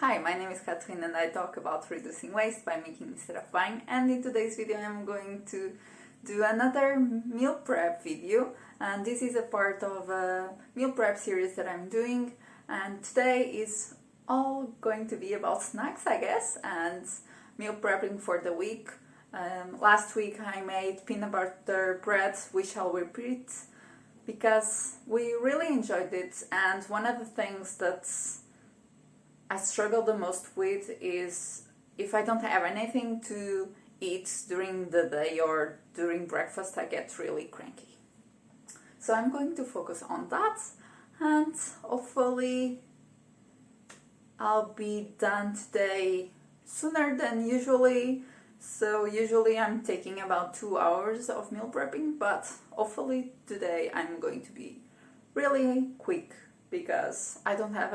Hi, my name is Catherine and I talk about reducing waste by making instead of buying, and in today's video I'm going to do another meal prep video, and this is a part of a meal prep series that I'm doing, and today is all going to be about snacks, I guess, and meal prepping for the week. Last week I made peanut butter bread, which I'll repeat because we really enjoyed it, and one of the things that's I struggle the most with is if I don't have anything to eat during the day or during breakfast, I get really cranky. So I'm going to focus on that, and hopefully I'll be done today sooner than usually. So usually I'm taking about 2 hours of meal prepping, but hopefully today I'm going to be really quick because I don't have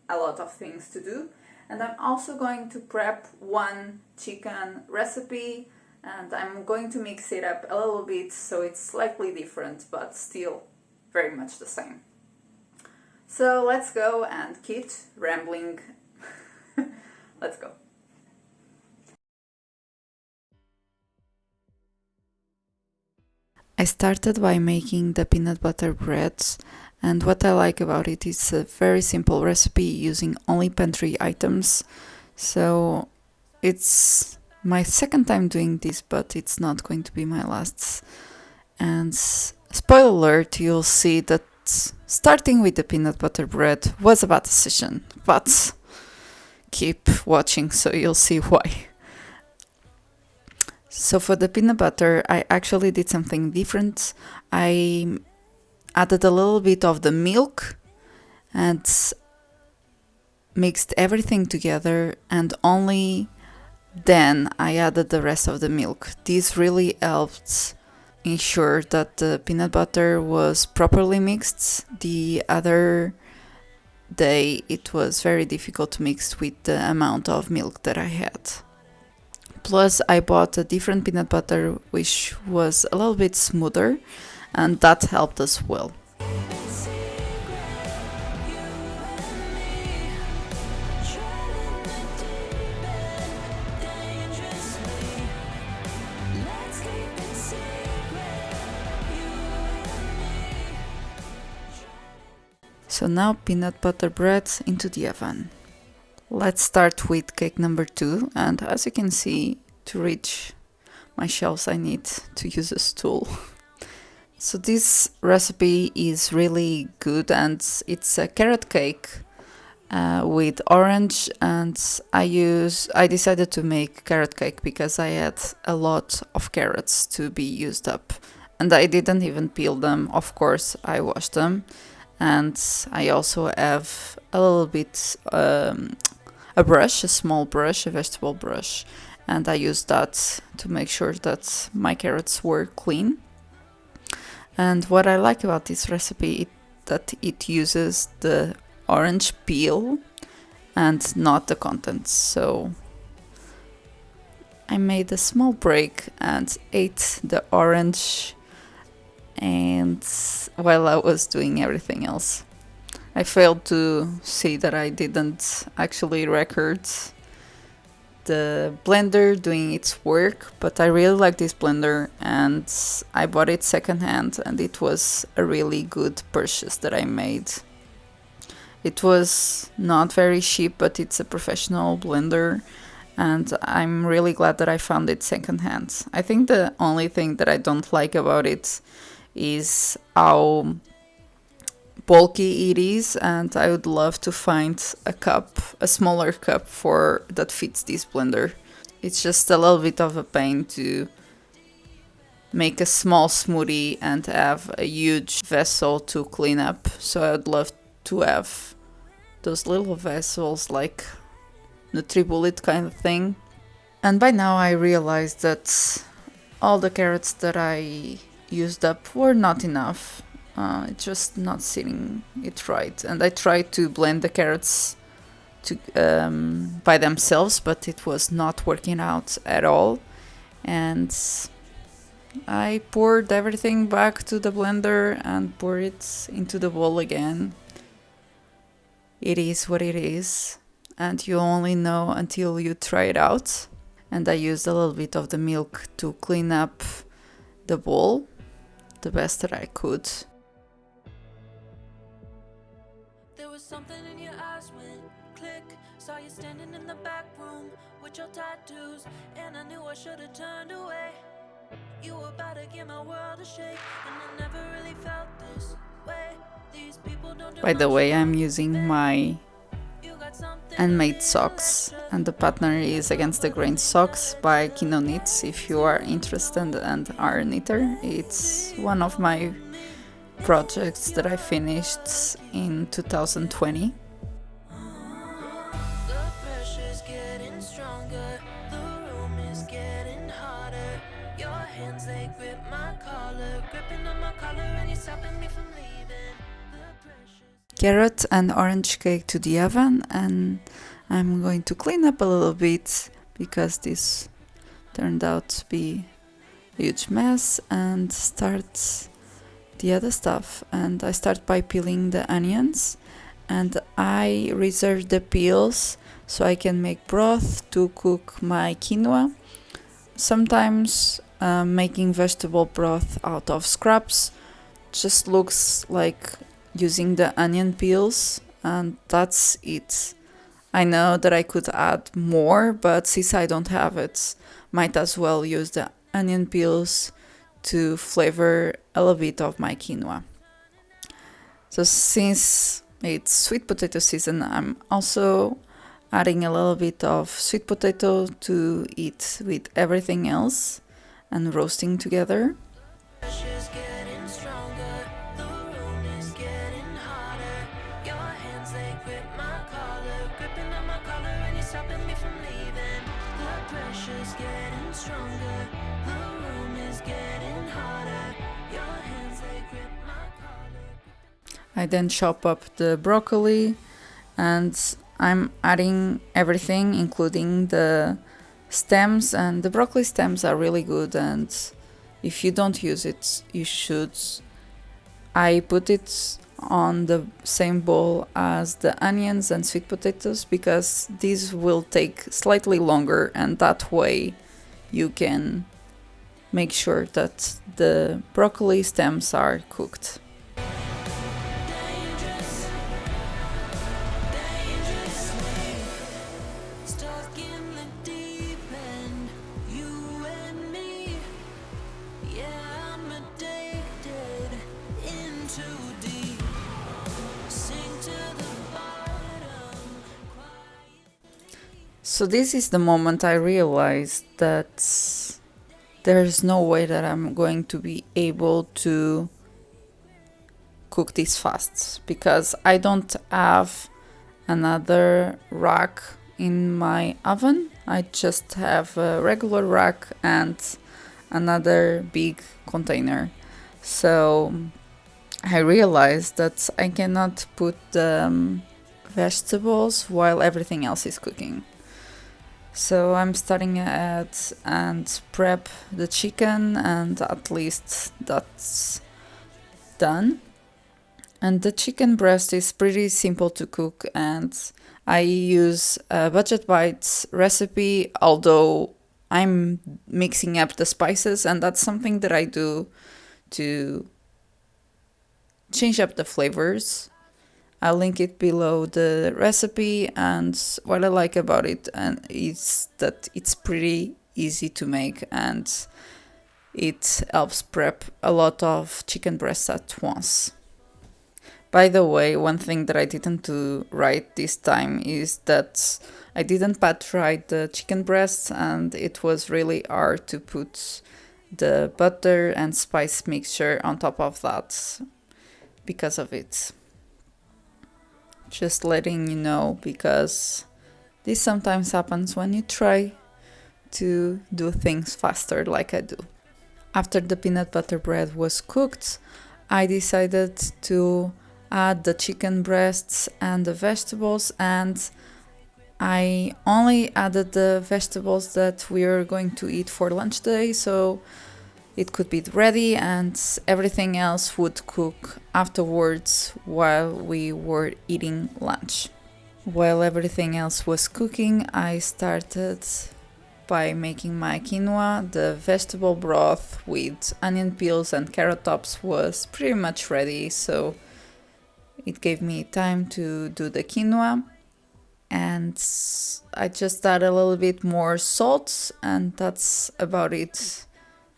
a lot of things to do. And I'm also going to prep one chicken recipe, and I'm going to mix it up a little bit so it's slightly different but still very much the same. So let's go and keep rambling. Let's go. I started by making the peanut butter breads, and what I like about it is a very simple recipe using only pantry items. So it's my second time doing this, but it's not going to be my last. And spoiler alert, you'll see that starting with the peanut butter bread was a bad decision, but keep watching so you'll see why. So for the peanut butter, I actually did something different. I added a little bit of the milk and mixed everything together, and only then I added the rest of the milk. This really helped ensure that the peanut butter was properly mixed. The other day it was very difficult to mix with the amount of milk that I had. Plus, I bought a different peanut butter which was a little bit smoother, and that helped as well. So now peanut butter bread into the oven. Let's start with cake number 2, and as you can see, to reach my shelves I need to use a stool. So this recipe is really good, and it's a carrot cake with orange, and I decided to make carrot cake because I had a lot of carrots to be used up, and I didn't even peel them. Of course I washed them, and I also have a little bit a brush, a small brush, a vegetable brush, and I used that to make sure that my carrots were clean. And what I like about this recipe is that it uses the orange peel and not the contents. So I made a small break and ate the orange, and while I was doing everything else. I failed to see that I didn't actually record the blender doing its work, but I really like this blender and I bought it secondhand, and it was a really good purchase that I made. It was not very cheap, but it's a professional blender, and I'm really glad that I found it secondhand. I think the only thing that I don't like about it is how bulky it is, and I would love to find a smaller cup that fits this blender. It's just a little bit of a pain to make a small smoothie and have a huge vessel to clean up, so I would love to have those little vessels like NutriBullet kind of thing. And by now I realized that all the carrots that I used up were not enough. It's just not sitting it right, and I tried to blend the carrots by themselves, but it was not working out at all, and I poured everything back to the blender and poured it into the bowl again. It is what it is. and you only know until you try it out. And I used a little bit of the milk to clean up the bowl the best that I could. There was something in your eyes went click. Saw you standing in the back room with your tattoos, and I knew I should have turned away. You were about to give my world a shake, and I never really felt this way. These people don't do By the much way, for I'm using my you got something handmade socks, and the partner is Against the Grain Socks by Kino Knits. If you are interested and are a knitter, it's one of my projects that I finished in 2020. The pressure's getting stronger, the room is getting hotter. Your hands, they grip my collar, gripping on my collar, and you're stopping me from leaving. The pressure's Carrot and orange cake to the oven, and I'm going to clean up a little bit because this turned out to be a huge mess, and start the other stuff. And I start by peeling the onions, and I reserve the peels so I can make broth to cook my quinoa. Sometimes making vegetable broth out of scraps just looks like using the onion peels, and that's it. I know that I could add more, but since I don't have it, might as well use the onion peels to flavor a little bit of my quinoa. So since it's sweet potato season, I'm also adding a little bit of sweet potato to eat with everything else and roasting together. pressure's getting stronger, the room is getting hotter. Your hands, they grip my collar, gripping on my collar, and you're stopping me from leaving. The pressure's getting stronger, the room is getting hotter. Your hands, they grip my collar. I then chop up the broccoli, and I'm adding everything, including the stems, and the broccoli stems are really good, and if you don't use it, you should. I put it on the same bowl as the onions and sweet potatoes because these will take slightly longer, and that way you can make sure that the broccoli stems are cooked. Dangerous, dangerously stuck in the deep end. You and me, yeah, I'm addicted in too deep. Sink to the bottom. So this is the moment I realized that there's no way that I'm going to be able to cook this fast because I don't have another rack in my oven. I just have a regular rack and another big container. So I realized that I cannot put the vegetables while everything else is cooking. So I'm starting at and prep the chicken, and at least that's done. And the chicken breast is pretty simple to cook, and I use a Budget Bites recipe, although I'm mixing up the spices, and that's something that I do to change up the flavors. I'll link it below the recipe, and what I like about it is that it's pretty easy to make, and it helps prep a lot of chicken breasts at once. By the way, one thing that I didn't do right this time is that I didn't pat fry the chicken breasts, and it was really hard to put the butter and spice mixture on top of that because of it. Just letting you know, because this sometimes happens when you try to do things faster like I do. After the peanut butter bread was cooked, I decided to add the chicken breasts and the vegetables, and I only added the vegetables that we are going to eat for lunch today, so it could be ready, and everything else would cook afterwards while we were eating lunch. While everything else was cooking, I started by making my quinoa. The vegetable broth with onion peels and carrot tops was pretty much ready, so it gave me time to do the quinoa. And I just add a little bit more salt, and that's about it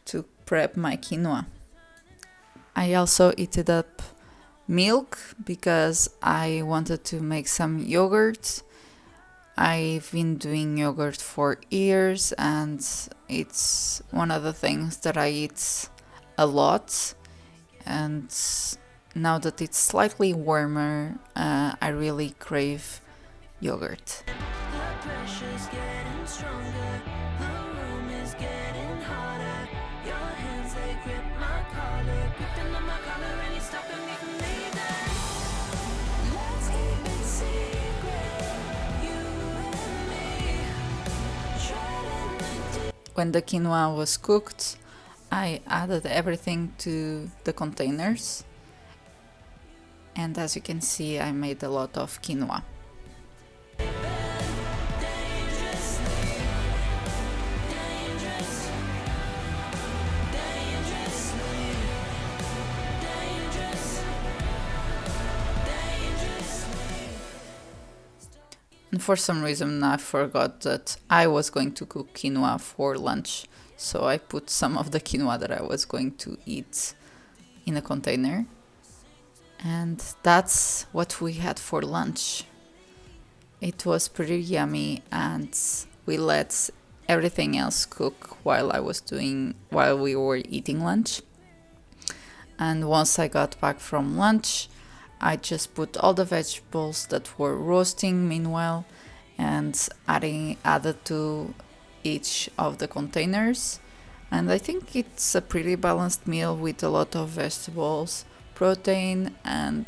to prep my quinoa. I also heated up milk because I wanted to make some yogurt. I've been doing yogurt for years and it's one of the things that I eat a lot. And now that it's slightly warmer, I really crave yogurt. The pressure's getting stronger. The room is getting hotter. Your hands, they grip my collar. Gripping on my collar and you're stopping me from leaving. Let's keep it secret. You and me. Treading the deep. When the quinoa was cooked, I added everything to the containers. And as you can see, I made a lot of quinoa. And for some reason I forgot that I was going to cook quinoa for lunch. So I put some of the quinoa that I was going to eat in a container. And that's what we had for lunch. It was pretty yummy and we let everything else cook while we were eating lunch. And once I got back from lunch, I just put all the vegetables that were roasting meanwhile and added to each of the containers. And I think it's a pretty balanced meal with a lot of vegetables, protein and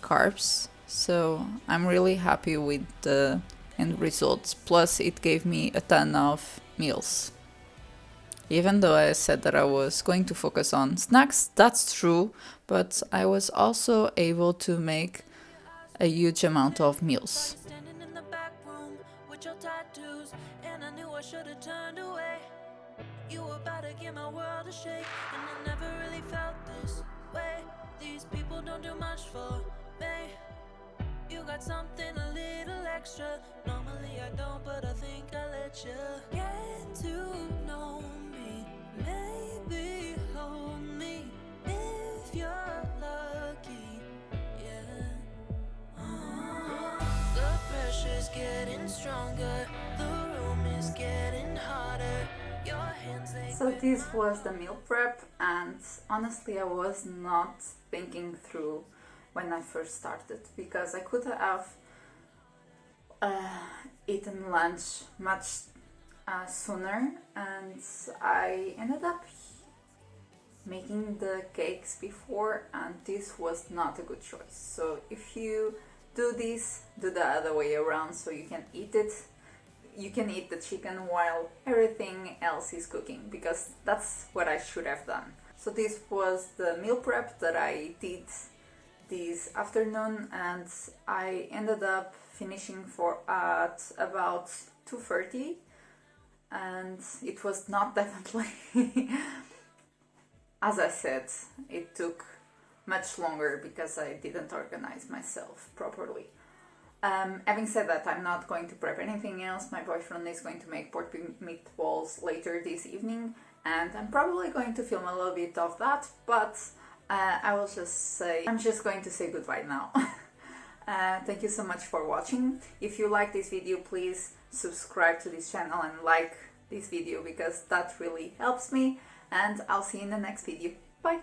carbs. So I'm really happy with the end results. Plus it gave me a ton of meals. Even though I said that I was going to focus on snacks, that's true, but I was also able to make a huge amount of meals. Standing in the back room with your tattoos, and I knew I should have turned away. You were about to give my world a shake, and I never really felt this way. These people don't do much for me. You got something a little extra. Normally I don't, but I think I'll let you get to know me. Maybe hold me if you're lucky. Yeah. The pressure's getting stronger. The room is getting hotter. Your hands, they So this was the meal prep, and honestly I was not thinking through when I first started, because I could have eaten lunch much sooner, and I ended up making the cakes before, and this was not a good choice. So if you do this, do the other way around, so you can eat the chicken while everything else is cooking, because that's what I should have done. So this was the meal prep that I did this afternoon, and I ended up finishing at about 2:30, and it was not definitely as I said, it took much longer because I didn't organize myself properly. Having said that, I'm not going to prep anything else. My boyfriend is going to make pork meatballs later this evening, and I'm probably going to film a little bit of that, but I'm just going to say goodbye now. Thank you so much for watching. If you like this video, please subscribe to this channel and like this video, because that really helps me, and I'll see you in the next video. Bye!